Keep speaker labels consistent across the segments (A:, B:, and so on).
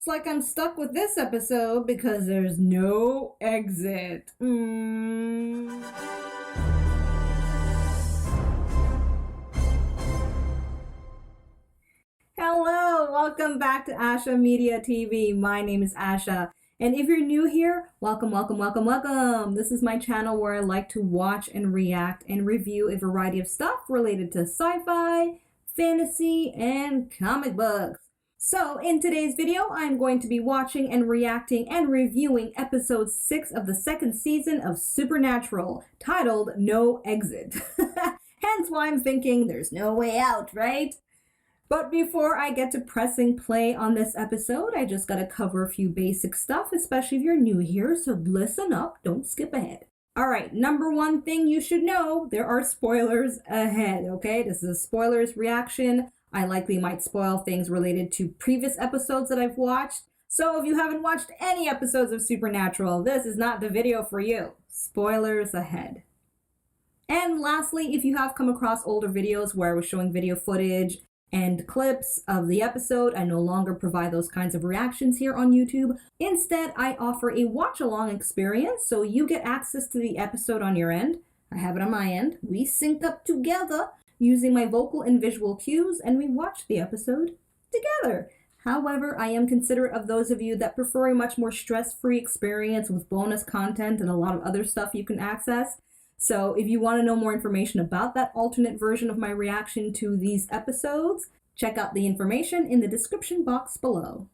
A: It's like I'm stuck with this episode because there's no exit. Hello, welcome back to Asha Media TV. My name is Asha. And if you're new here, welcome, welcome, welcome, welcome. This is my channel where I like to watch and react and review a variety of stuff related to sci-fi, fantasy, and comic books. So in today's video, I'm going to be watching and reacting and reviewing episode 6 of the second season of Supernatural, titled No Exit. Hence why I'm thinking there's no way out, right? But before I get to pressing play on this episode, I just gotta cover a few basic stuff, especially if you're new here, so listen up, don't skip ahead. Alright, number one thing you should know, there are spoilers ahead, okay? This is a spoilers reaction. I likely might spoil things related to previous episodes that I've watched. So if you haven't watched any episodes of Supernatural, this is not the video for you. Spoilers ahead. And lastly, if you have come across older videos where I was showing video footage and clips of the episode, I no longer provide those kinds of reactions here on YouTube. Instead, I offer a watch-along experience, so you get access to the episode on your end. I have it on my end. We sync up together using my vocal and visual cues, and we watch the episode together. However, I am considerate of those of you that prefer a much more stress-free experience with bonus content and a lot of other stuff you can access. So if you want to know more information about that alternate version of my reaction to these episodes, check out the information in the description box below.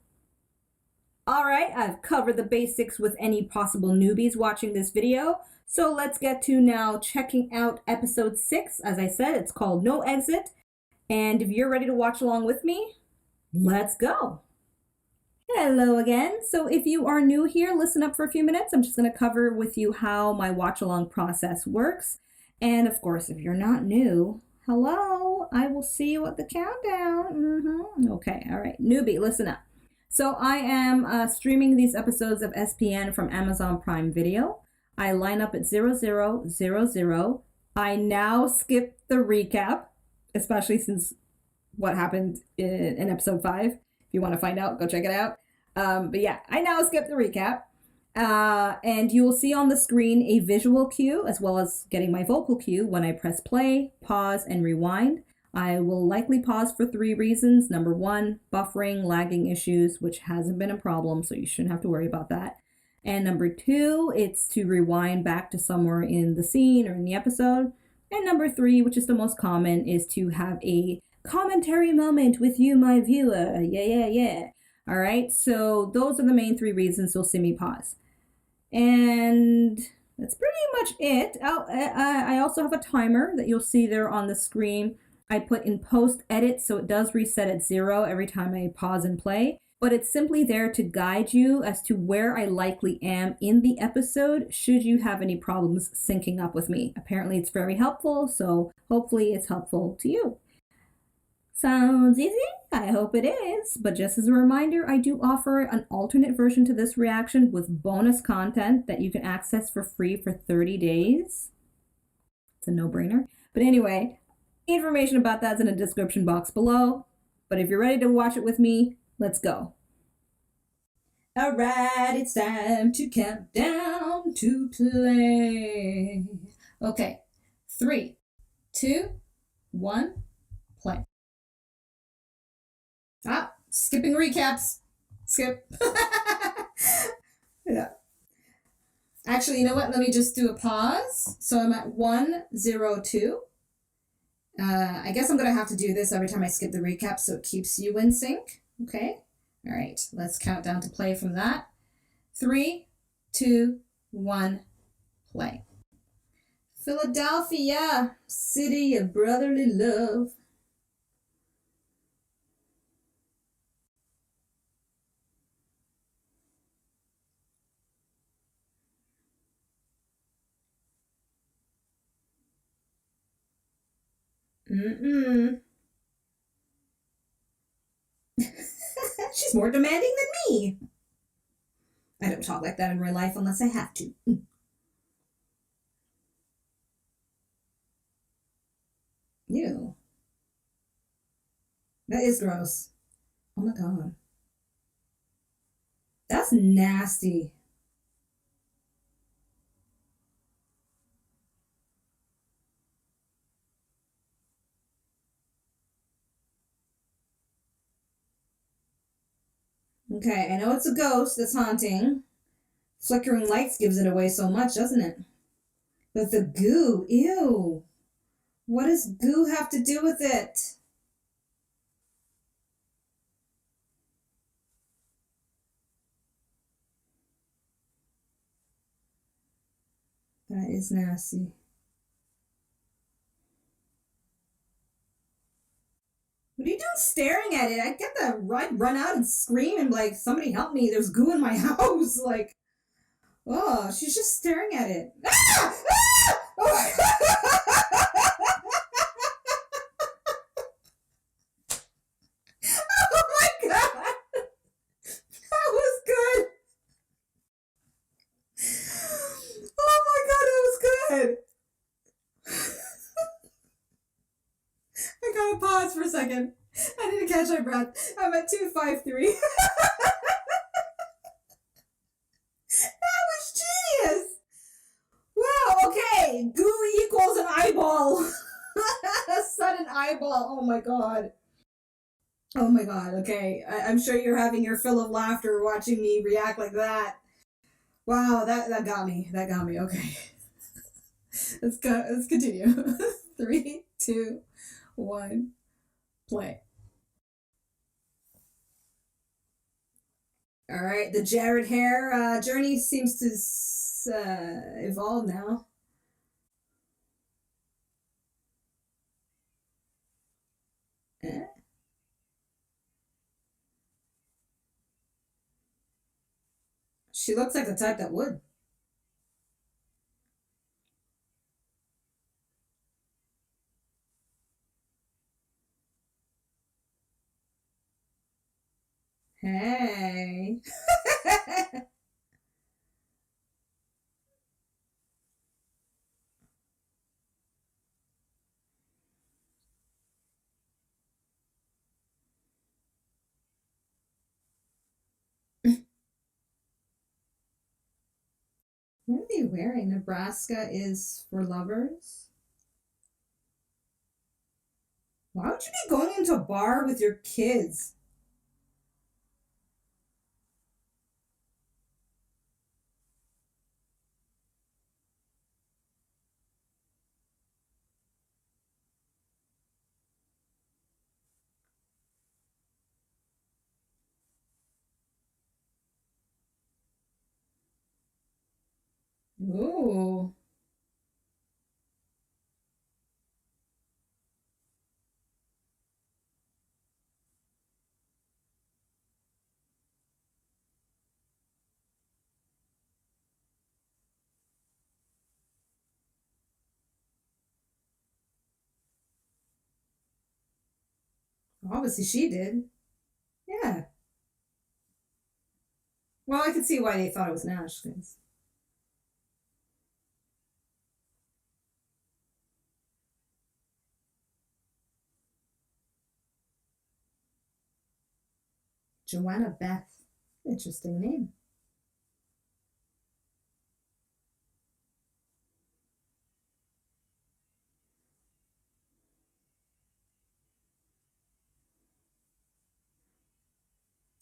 A: Alright, I've covered the basics with any possible newbies watching this video, so let's get to now checking out episode 6. As I said, it's called No Exit, and if you're ready to watch along with me, let's go! Hello again. So if you are new here, listen up for a few minutes. I'm just going to cover with you how my watch along process works. And of course, if you're not new, hello, I will see you at the countdown. Okay, all right. Newbie, listen up. So I am streaming these episodes of SPN from Amazon Prime Video. I line up at 0000. I now skip the recap, especially since what happened in episode 5. If you want to find out, go check it out. But yeah, I now skip the recap. And you will see on the screen a visual cue as well as getting my vocal cue when I press play, pause, and rewind. I will likely pause for 3 reasons. Number 1, buffering, lagging issues, which hasn't been a problem, so you shouldn't have to worry about that. And number 2, it's to rewind back to somewhere in the scene or in the episode. And number 3, which is the most common, is to have a commentary moment with you, my viewer. Yeah. All right, so those are the main 3 reasons you'll see me pause. And that's pretty much it. I also have a timer that you'll see there on the screen. I put in post edit, so it does reset at 0 every time I pause and play. But it's simply there to guide you as to where I likely am in the episode should you have any problems syncing up with me. Apparently it's very helpful, so hopefully it's helpful to you. Sounds easy? I hope it is. But just as a reminder, I do offer an alternate version to this reaction with bonus content that you can access for free for 30 days. It's a no-brainer. But anyway, information about that's in the description box below. But if you're ready to watch it with me, let's go. Alright, it's time to count down to play. Okay, 3, 2, 1, play. Skipping recaps. Skip. Yeah. Actually, you know what? Let me just do a pause. So I'm at 102. I guess I'm going to have to do this every time I skip the recap so it keeps you in sync. Okay. All right. Let's count down to play from that. 3, 2, 1, play. Philadelphia, city of brotherly love. She's more demanding than me. I don't talk like that in real life unless I have to. Ew. That is gross. Oh my god. That's nasty. Okay, I know it's a ghost that's haunting. Flickering lights gives it away so much, doesn't it? But the goo, ew. What does goo have to do with it? That is nasty. What are you doing staring at it? I get the run out and scream and like, somebody help me. There's goo in my house. Like, oh, she's just staring at it. Ah! Ah! Oh my oh my god! That was good. Oh my god, that was good. I gotta pause for a second. I need to catch my breath. I'm at 253. That was genius. Wow, okay. Goo equals an eyeball. A sudden eyeball. Oh my god. Oh my god, okay. I'm sure you're having your fill of laughter watching me react like that. Wow, that got me. That got me. Okay. Let's go. Let's continue. Three, two, one, play. All right, the Jared hair journey seems to evolve now. Eh? She looks like the type that would. Hey. What are they wearing? Nebraska is for lovers? Why would you be going into a bar with your kids? Ooh. Obviously she did. Yeah. Well, I could see why they thought it was Nash. Joanna Beth. Interesting name.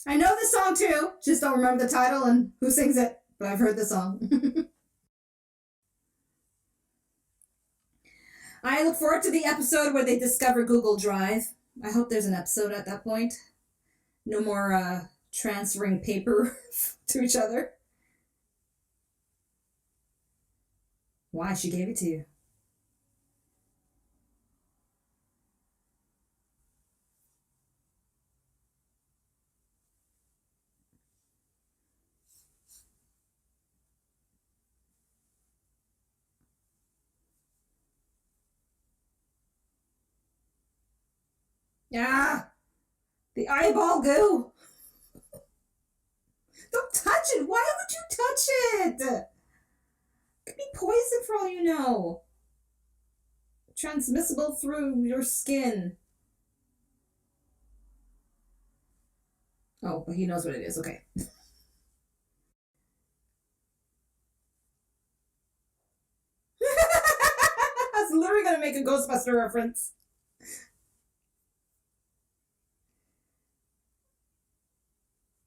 A: I know the song too, just don't remember the title and who sings it, but I've heard the song. I look forward to the episode where they discover Google Drive. I hope there's an episode at that point. No more transferring paper to each other. Why? She gave it to you. Yeah, the eyeball goo. Don't touch it. Why would you touch it? It could be poison for all you know. Transmissible through your skin. Oh, but he knows what it is. Okay. we gonna make a Ghostbuster reference.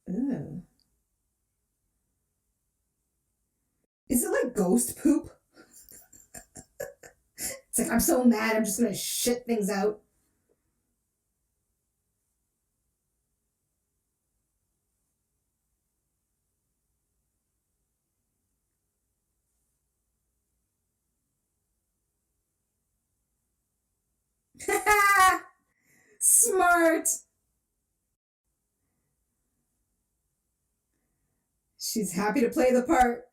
A: Ew. Is it like ghost poop? It's like, I'm so mad, I'm just gonna shit things out. Smart. She's happy to play the part.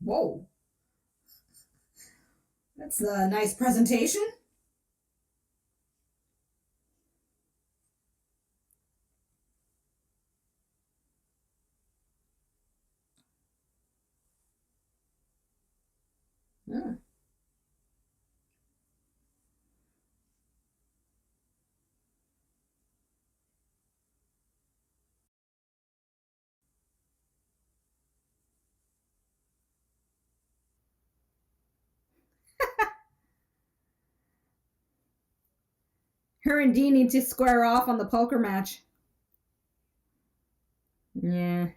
A: Whoa. That's a nice presentation. Hmm. Her and Dee need to square off on the poker match. Yeah.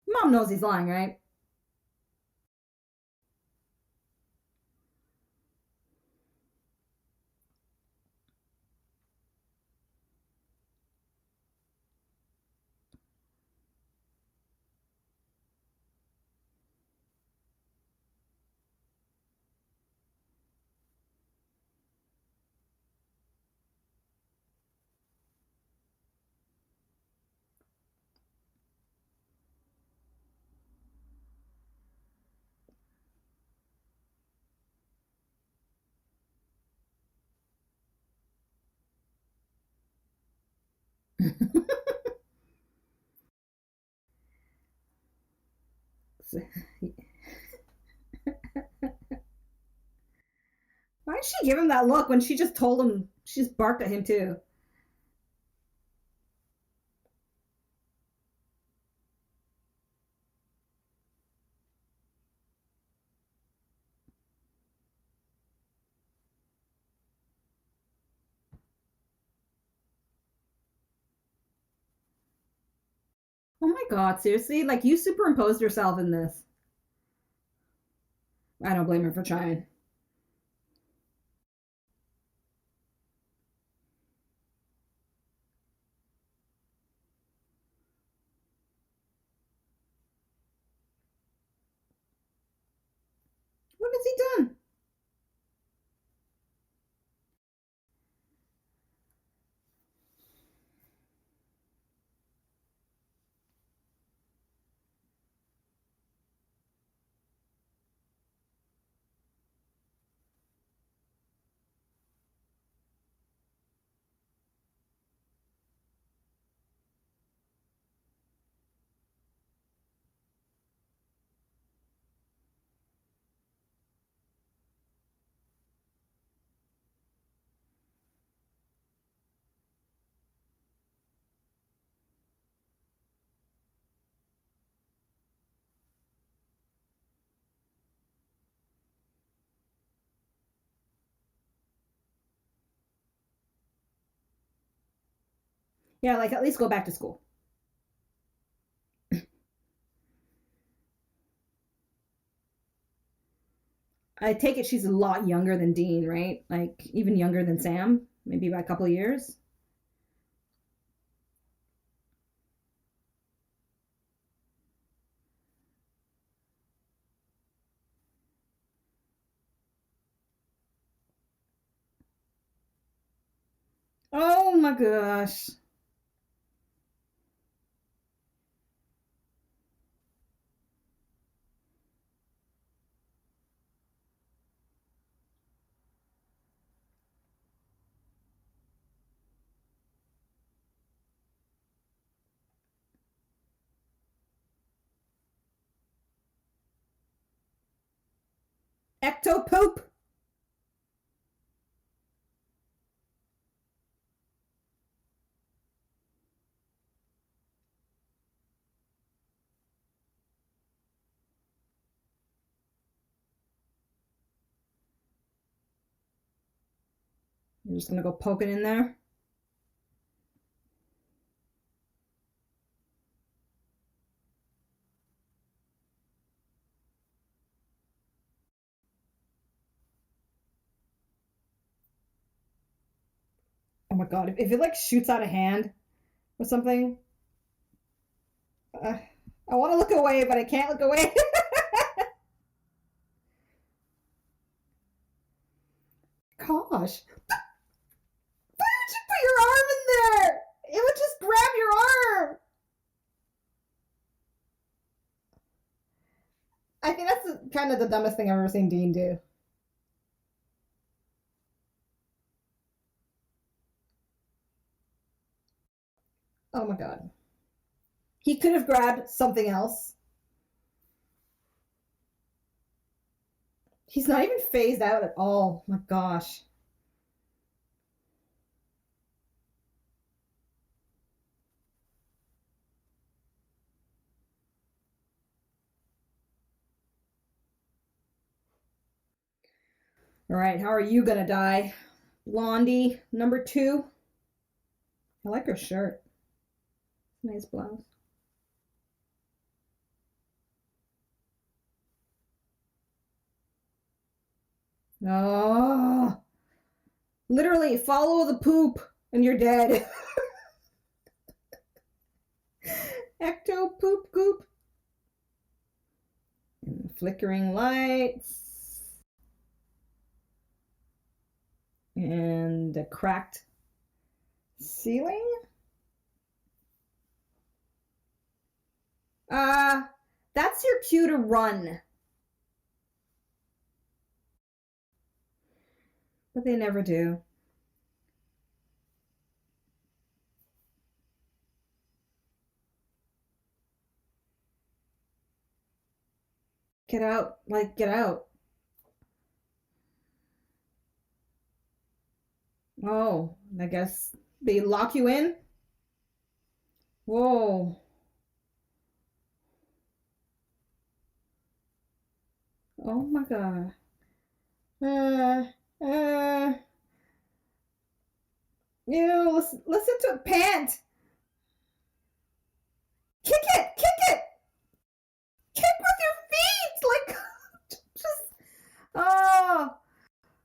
A: Mom knows he's lying, right? Why did she give him that look when she just told him? She just barked at him too. Oh my god, seriously? Like, you superimposed yourself in this. I don't blame her for trying. What has he done? Yeah, like, at least go back to school. I take it she's a lot younger than Dean, right? Like, even younger than Sam, maybe by a couple of years. Oh my gosh. Ectopoop. You're just gonna go poke it in there? Oh my god, if it like shoots out of hand or something, uh, I want to look away, but I can't look away. Gosh, why would you put your arm in there? It would just grab your arm. I think that's kind of the dumbest thing I've ever seen Dean do. Oh my god. He could have grabbed something else. He's not even phased out at all. Oh my gosh. All right, how are you gonna die? Blondie, number 2. I like her shirt. Nice blouse. Oh, literally follow the poop and you're dead. Ecto poop goop. And flickering lights. And a cracked ceiling. Uh, that's your cue to run. But they never do. Get out. Like, get out. Oh, I guess they lock you in? Whoa. Oh my god. Uh, uh, listen to it pant. Kick it, kick it, kick with your feet. Like, just, oh,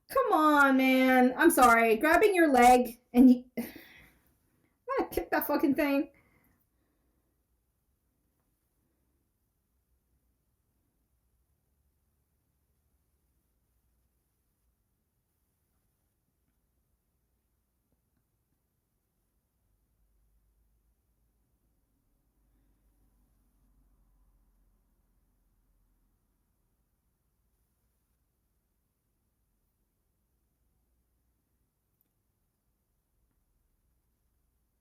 A: come on, man. I'm sorry. Grabbing your leg and you, kick that fucking thing.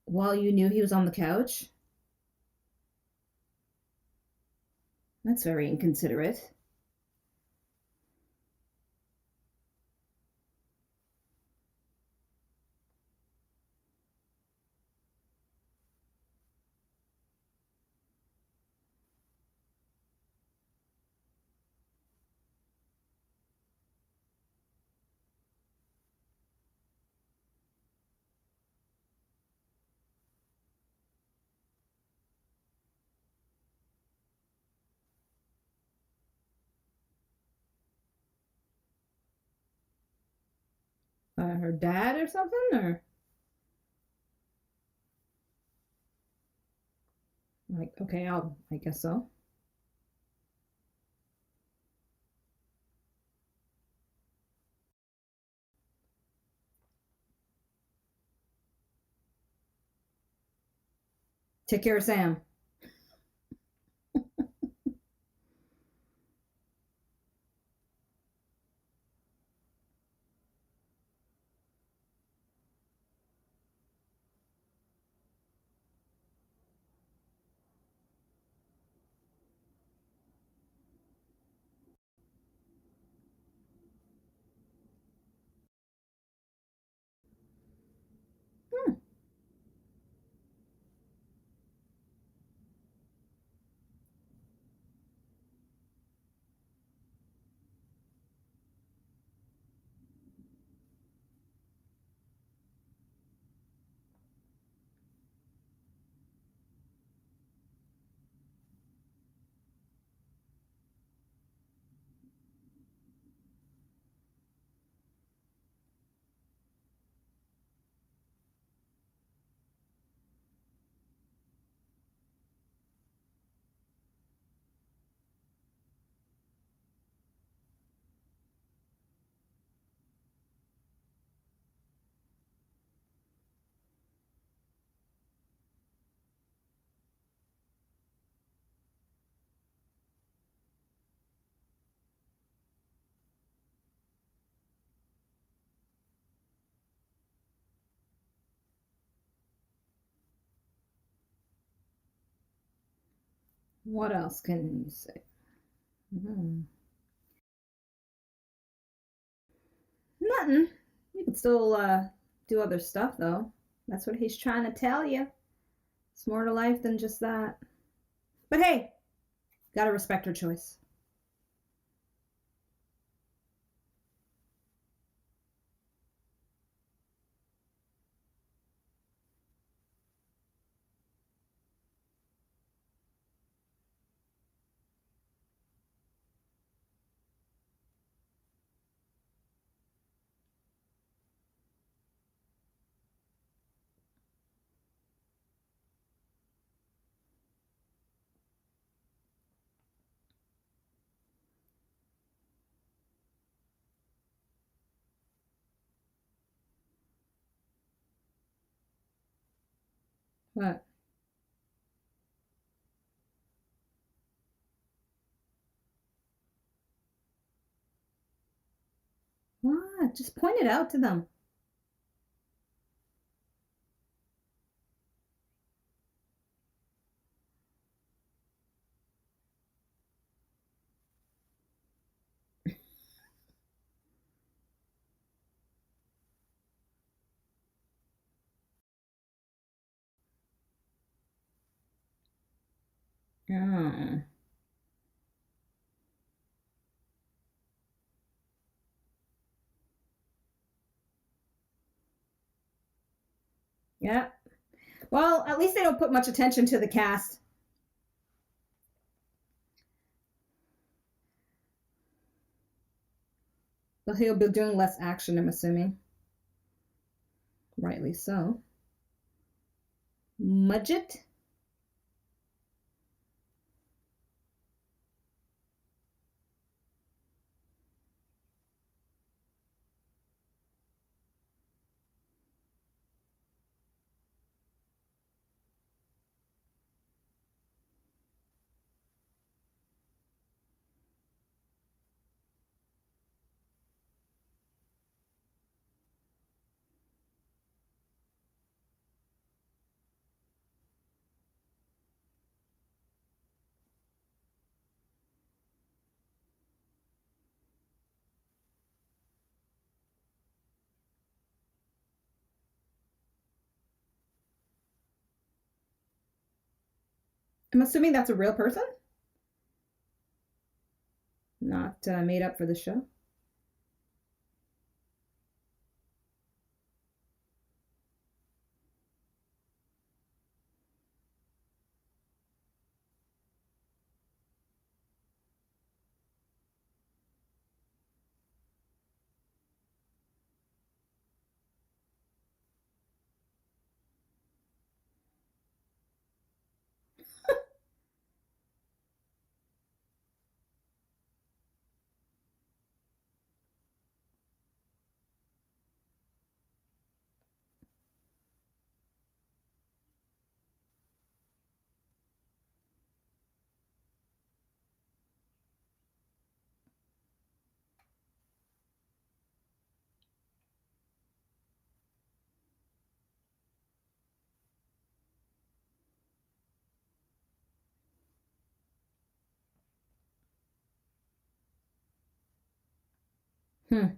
A: While you knew he was on the couch? That's very inconsiderate. Her dad or something? Or, like, okay, I guess so. Take care of Sam. Hmm. What else can you say? Hmm. Nothing. You can still do other stuff though. That's what he's trying to tell you. It's more to life than just that. But hey, gotta respect her choice. What? What? Just point it out to them. Oh. Yeah. Well, at least they don't put much attention to the cast. But he'll be doing less action, I'm assuming. Rightly so. Mudget? I'm assuming that's a real person, not made up for the show. Hmm.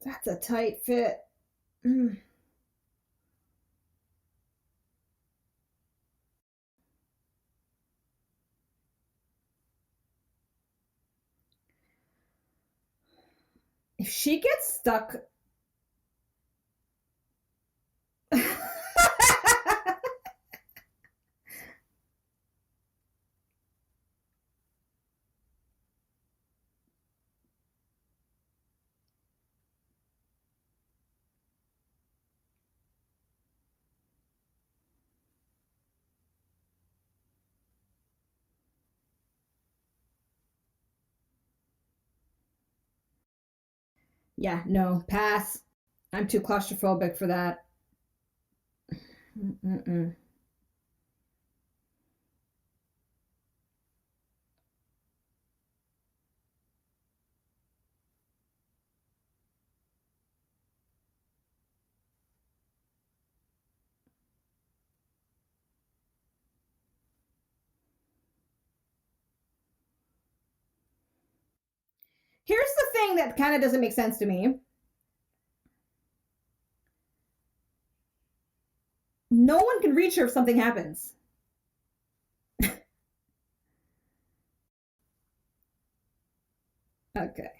A: That's a tight fit. Mm. If she gets stuck. Yeah, no, pass. I'm too claustrophobic for that. Mm-mm. Here's the thing that kind of doesn't make sense to me. No one can reach her if something happens. Okay.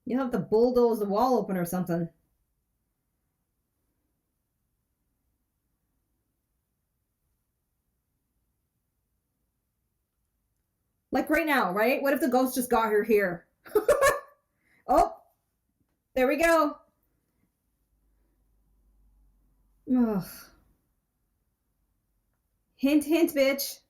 A: You'll have to bulldoze the wall open or something. Like right now, right? What if the ghost just got her here? Oh, there we go. Ugh. Hint, hint, bitch.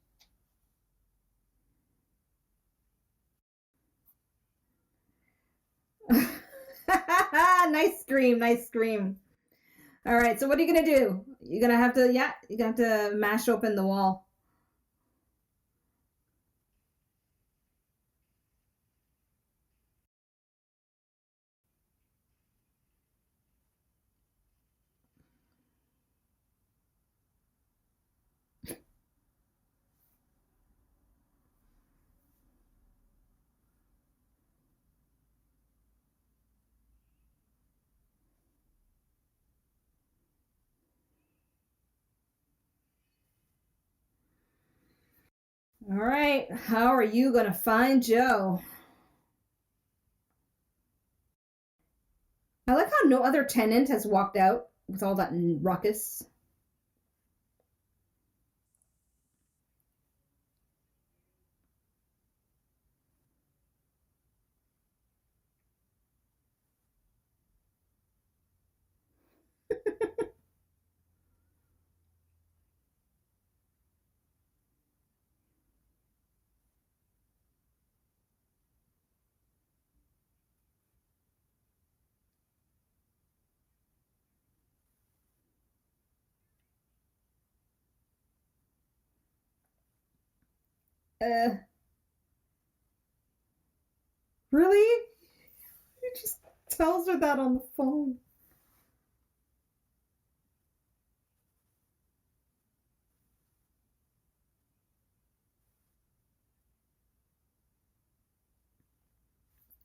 A: Nice scream, nice scream. All right, so what are you gonna do? You're gonna have to, yeah, you're gonna have to mash open the wall. All right, how are you gonna find Joe? I like how no other tenant has walked out with all that ruckus. Uh, really? He just tells her that on the phone.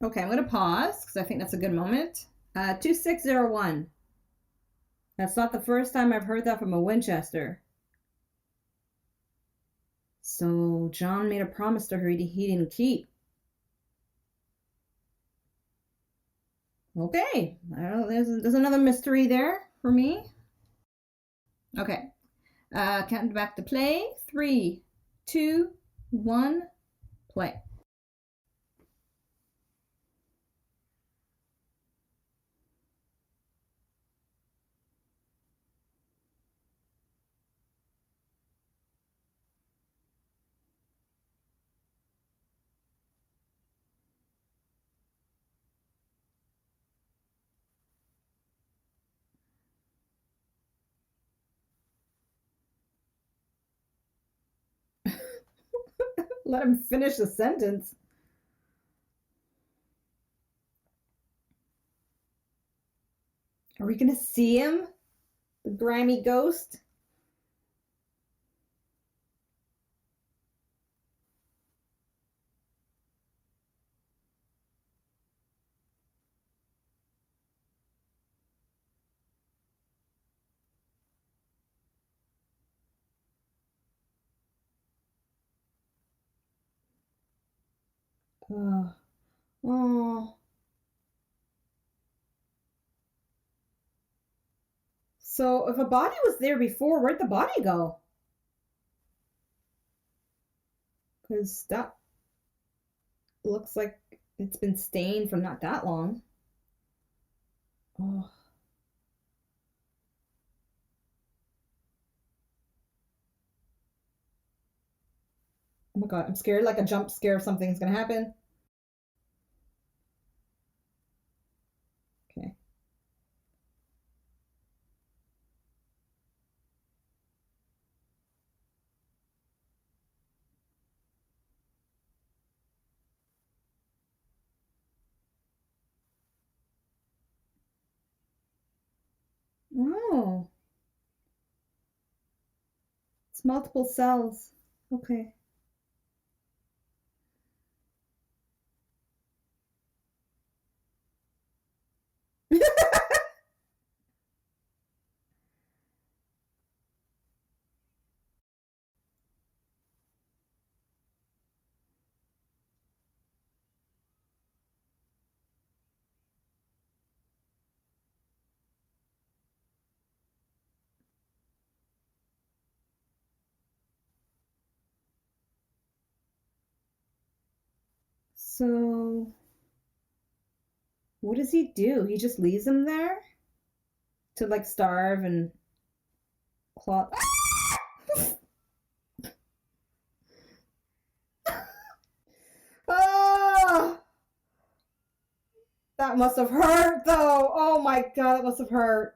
A: Okay, I'm gonna pause because I think that's a good moment. 2601. That's not the first time I've heard that from a Winchester. So John made a promise to her he didn't keep. Okay, I don't know, there's another mystery there for me. Okay, counting back to play. 3, 2, 1, play. Let him finish the sentence. Are we gonna see him? The grimy ghost? Oh. Oh. So if a body was there before, where'd the body go? Because that looks like it's been stained for not that long. Oh. Oh my god, I'm scared like a jump scare if something's gonna happen. Okay. Oh. It's multiple cells. Okay. So, what does he do? He just leaves him there to like starve and claw. Oh, that must have hurt though. Oh my god, that must have hurt.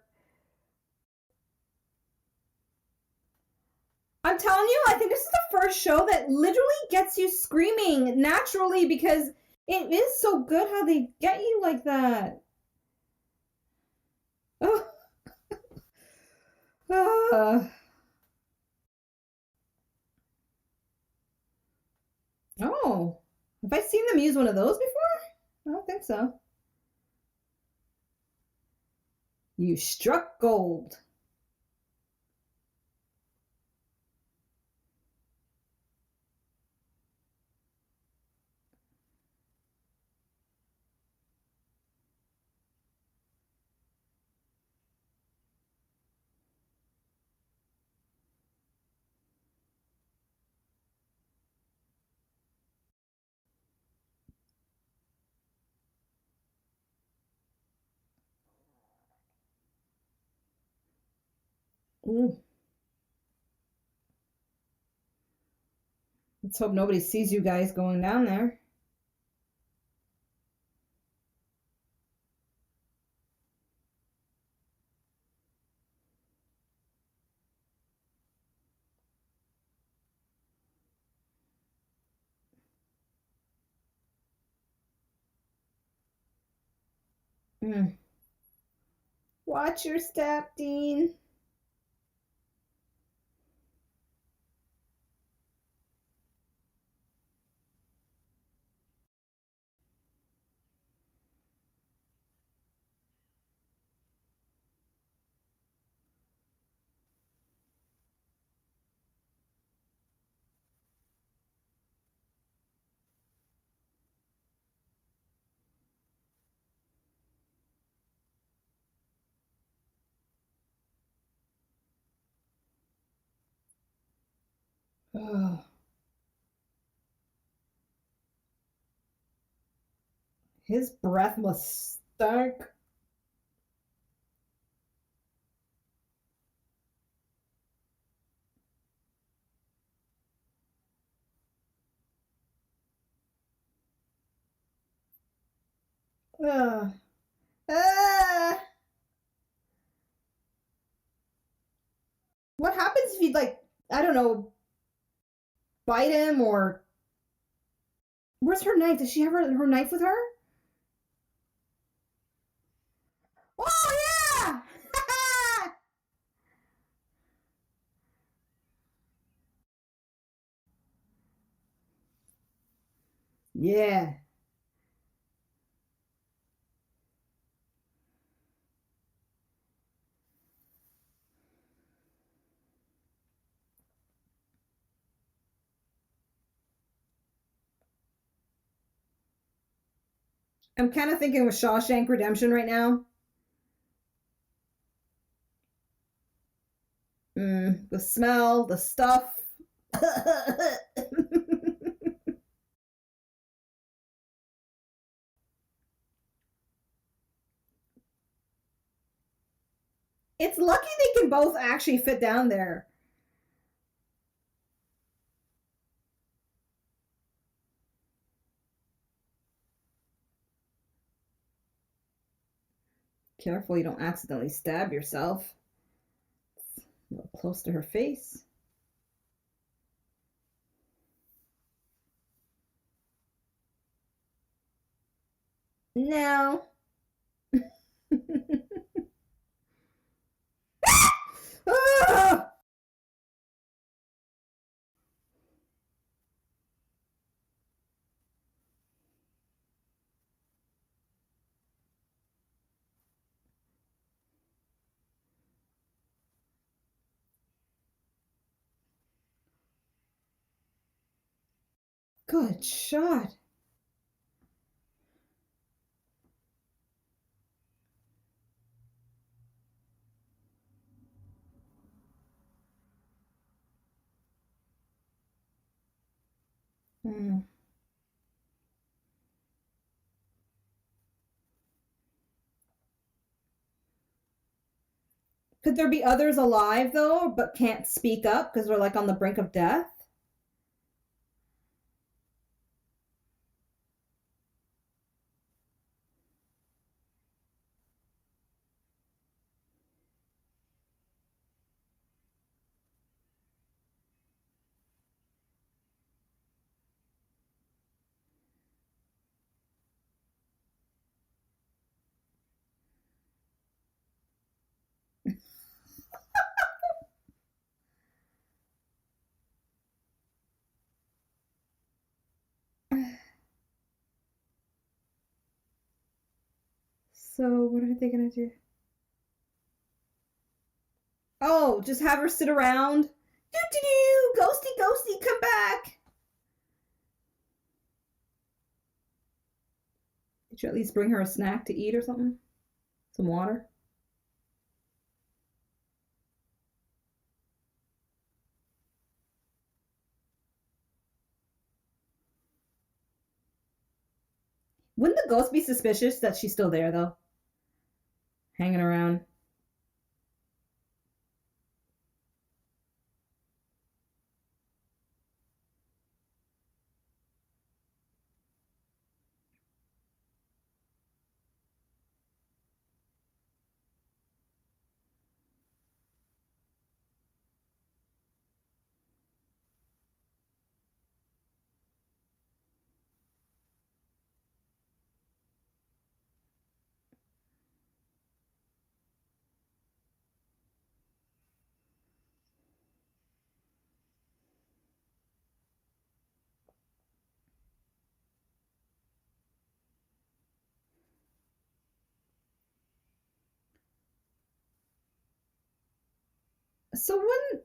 A: I'm telling you, I think this is the first show that literally gets you screaming naturally because it is so good how they get you like that. Oh. Oh. Have I seen them use one of those before? I don't think so. You struck gold. Ooh. Let's hope nobody sees you guys going down there. Mm. Watch your step, Dean. Oh. His breath must stink. Ugh. Ah. What happens if you like, I don't know, bite him or Where's her knife? Does she have her knife with her? Oh, yeah! Yeah. I'm kind of thinking with Shawshank Redemption right now. The smell, the stuff. It's lucky they can both actually fit down there. Careful you don't accidentally stab yourself. A little close to her face. No. Ah! Good shot. Hmm. Could there be others alive though, but can't speak up because they're like on the brink of death? So what are they gonna do? Oh, just have her sit around. Do do do, ghosty ghosty, come back. Did you at least bring her a snack to eat or something? Some water? Wouldn't the ghost be suspicious that she's still there though? Hanging around. So when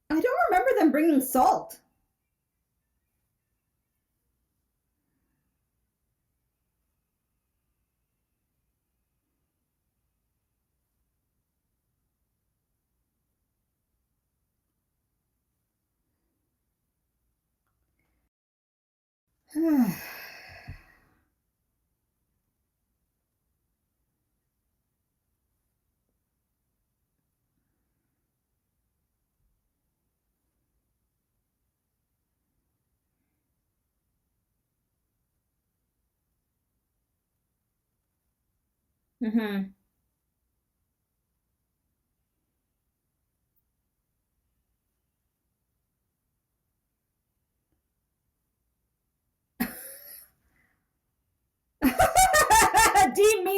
A: I don't remember them bringing salt. Mm-hmm.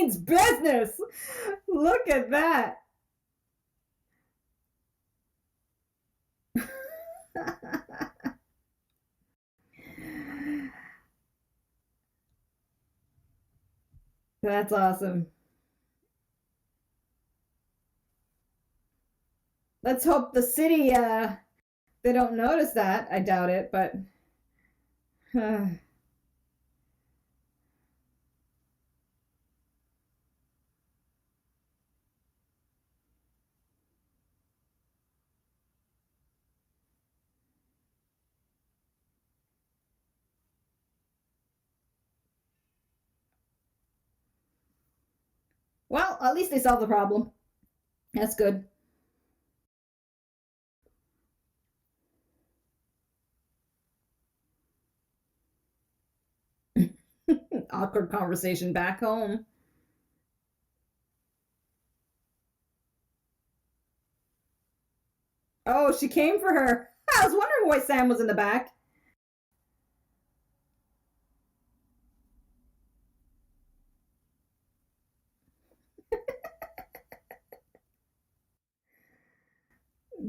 A: means business. Look at that. That's awesome. Let's hope the city they don't notice that. I doubt it, but well, at least they solved the problem. That's good. Awkward conversation back home. Oh, she came for her. I was wondering why Sam was in the back.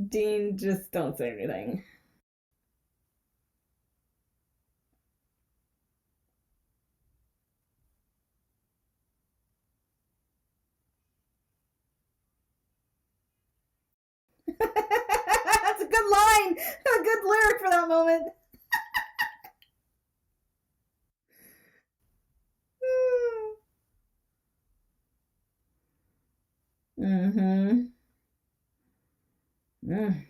A: Dean, just don't say anything. That's a good line. A good lyric for that moment. Mm-hmm. Mm.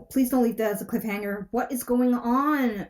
A: Please don't leave that as a cliffhanger. What is going on?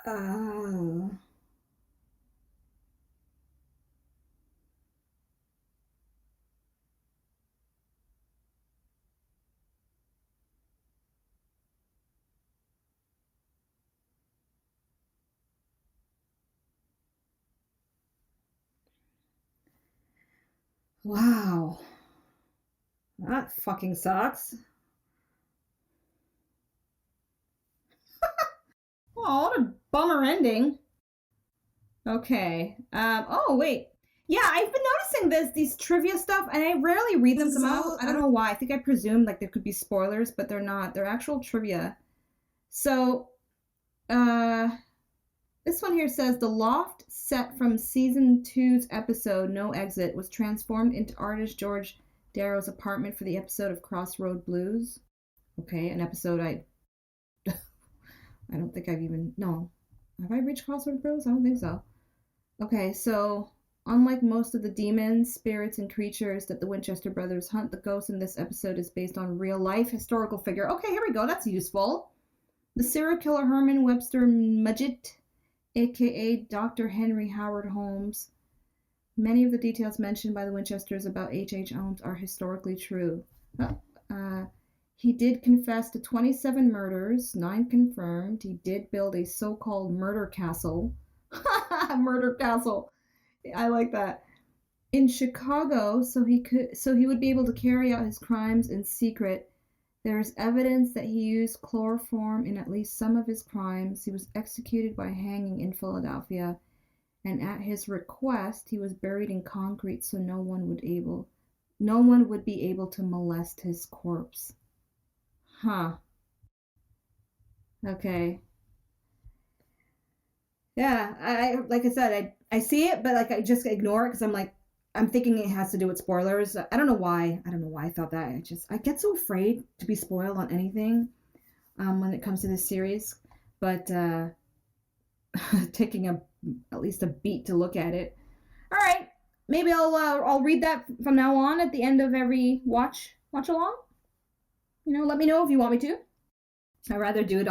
A: Oh. Wow. That fucking sucks. Oh, what a bummer ending. Okay. Oh, wait. Yeah, I've been noticing these trivia stuff, and I rarely read them come out. I don't know why. I think I presumed like there could be spoilers, but they're not. They're actual trivia. So, uh, this one here says the loft set from season two's episode No Exit was transformed into artist George Darrow's apartment for the episode of Crossroad Blues. Okay, an episode I don't think I've even no. Have I reached Crossroad Blues? I don't think so. Okay, so unlike most of the demons, spirits, and creatures that the Winchester brothers hunt, the ghost in this episode is based on real life historical figure. Okay, here we go. That's useful. The serial killer Herman Webster Mudgett, aka Dr. Henry Howard Holmes. Many of the details mentioned by the Winchesters about H.H. Holmes are historically true. He did confess to 27 murders, 9 confirmed. He did build a so-called murder castle. Murder castle. I like that. In Chicago, so he would be able to carry out his crimes in secret. There is evidence that he used chloroform in at least some of his crimes. He was executed by hanging in Philadelphia, and at his request, he was buried in concrete so no one would be able to molest his corpse. Huh. Okay. Yeah, like I said, I see it, but like I just ignore it because I'm thinking it has to do with spoilers. I don't know why. I don't know why I thought that. I get so afraid to be spoiled on anything when it comes to this series. But taking at least a beat to look at it. All right, maybe I'll read that from now on at the end of every watch along. Let me know if you want me to. I'd rather do it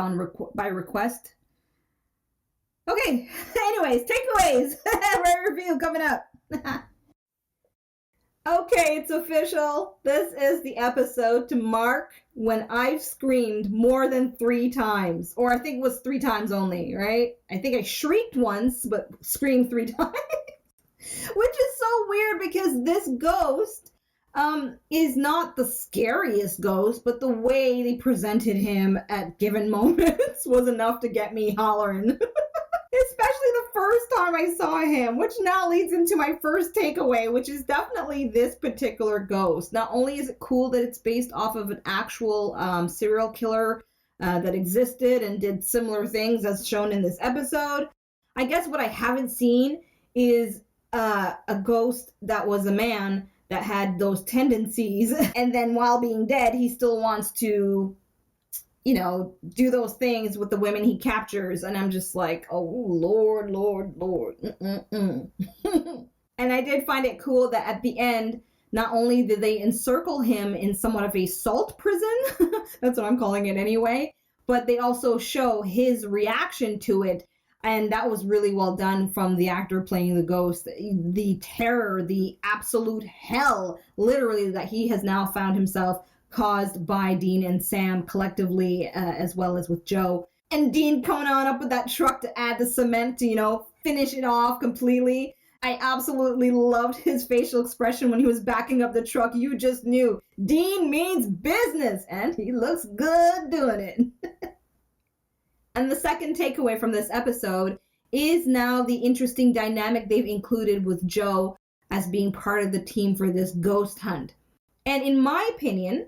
A: by request. Okay. Anyways, takeaways. Review coming up. Okay, it's official. This is the episode to mark when I've screamed more than 3 times. Or I think it was 3 times only, right? I think I shrieked once, but screamed 3 times. Which is so weird because this ghost is not the scariest ghost, but the way they presented him at given moments was enough to get me hollering. Especially the first time I saw him, which now leads into my first takeaway, which is definitely this particular ghost. Not only is it cool that it's based off of an actual serial killer that existed and did similar things as shown in this episode, I guess what I haven't seen is a ghost that was a man that had those tendencies, and then while being dead, he still wants to do those things with the women he captures. And I'm just like, oh, Lord. And I did find it cool that at the end, not only did they encircle him in somewhat of a salt prison, that's what I'm calling it anyway, but they also show his reaction to it. And that was really well done from the actor playing the ghost. The terror, the absolute hell, literally, that he has now found himself caused by Dean and Sam collectively, as well as with Joe. And Dean coming on up with that truck to add the cement to, finish it off completely. I absolutely loved his facial expression when he was backing up the truck. You just knew Dean means business, and he looks good doing it. And the second takeaway from this episode is now the interesting dynamic they've included with Joe as being part of the team for this ghost hunt. And in my opinion,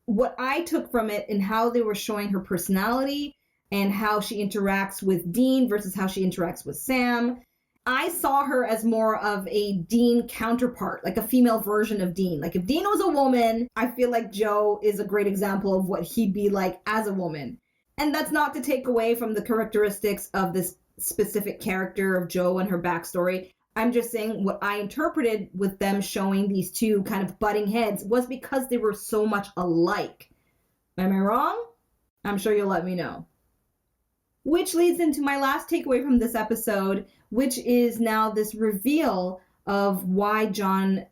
A: what I took from it and how they were showing her personality and how she interacts with Dean versus how she interacts with Sam, I saw her as more of a Dean counterpart, like a female version of Dean. Like if Dean was a woman, I feel like Joe is a great example of what he'd be like as a woman. And that's not to take away from the characteristics of this specific character of Joe and her backstory. I'm just saying what I interpreted with them showing these two kind of butting heads was because they were so much alike. Am I wrong? I'm sure you'll let me know. Which leads into my last takeaway from this episode, which is now this reveal of why John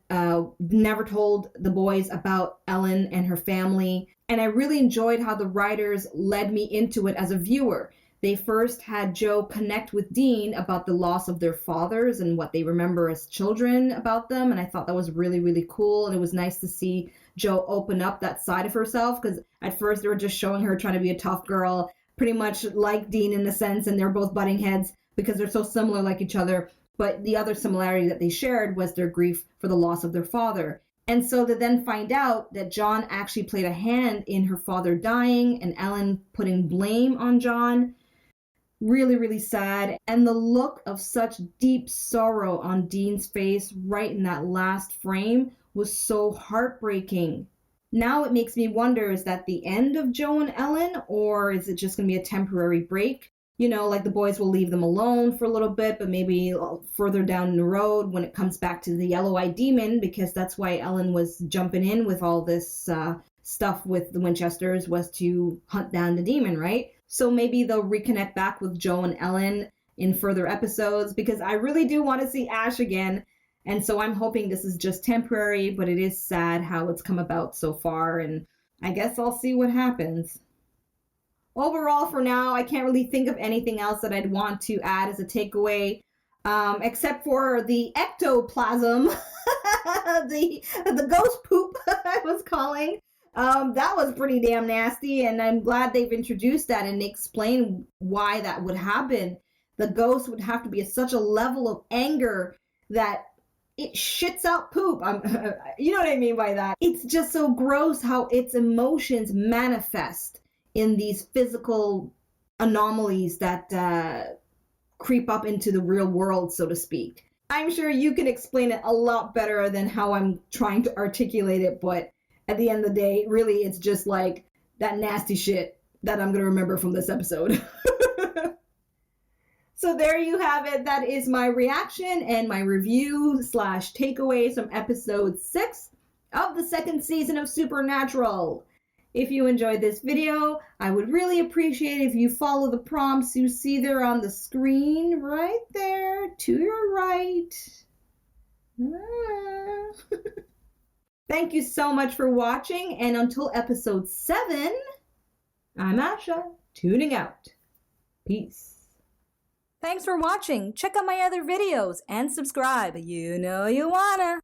A: never told the boys about Ellen and her family. And I really enjoyed how the writers led me into it as a viewer. They first had Joe connect with Dean about the loss of their fathers and what they remember as children about them. And I thought that was really, really cool. And it was nice to see Joe open up that side of herself, because at first they were just showing her trying to be a tough girl, pretty much like Dean in a sense. And they're both butting heads because they're so similar like each other. But the other similarity that they shared was their grief for the loss of their father. And so to then find out that John actually played a hand in her father dying and Ellen putting blame on John, really, really sad. And the look of such deep sorrow on Dean's face right in that last frame was so heartbreaking. Now it makes me wonder, is that the end of Joe and Ellen, or is it just going to be a temporary break? Like the boys will leave them alone for a little bit, but maybe further down the road when it comes back to the yellow-eyed demon, because that's why Ellen was jumping in with all this stuff with the Winchesters was to hunt down the demon, right? So maybe they'll reconnect back with Joe and Ellen in further episodes, because I really do want to see Ash again. And so I'm hoping this is just temporary, but it is sad how it's come about so far, and I guess I'll see what happens. Overall, for now, I can't really think of anything else that I'd want to add as a takeaway, except for the ectoplasm, the ghost poop I was calling. That was pretty damn nasty, and I'm glad they've introduced that and explained why that would happen. The ghost would have to be at such a level of anger that it shits out poop. You know what I mean by that? It's just so gross how its emotions manifest in these physical anomalies that creep up into the real world, so to speak. I'm sure you can explain it a lot better than how I'm trying to articulate it, but at the end of the day, really, it's just like that nasty shit that I'm going to remember from this episode. So there you have it. That is my reaction and my review / takeaways from episode 6 of the 2nd season of Supernatural. If you enjoyed this video, I would really appreciate if you follow the prompts you see there on the screen, right there to your right. Thank you so much for watching, and until episode 7, I'm Asha, tuning out. Peace. Thanks for watching. Check out my other videos and subscribe. You know you wanna.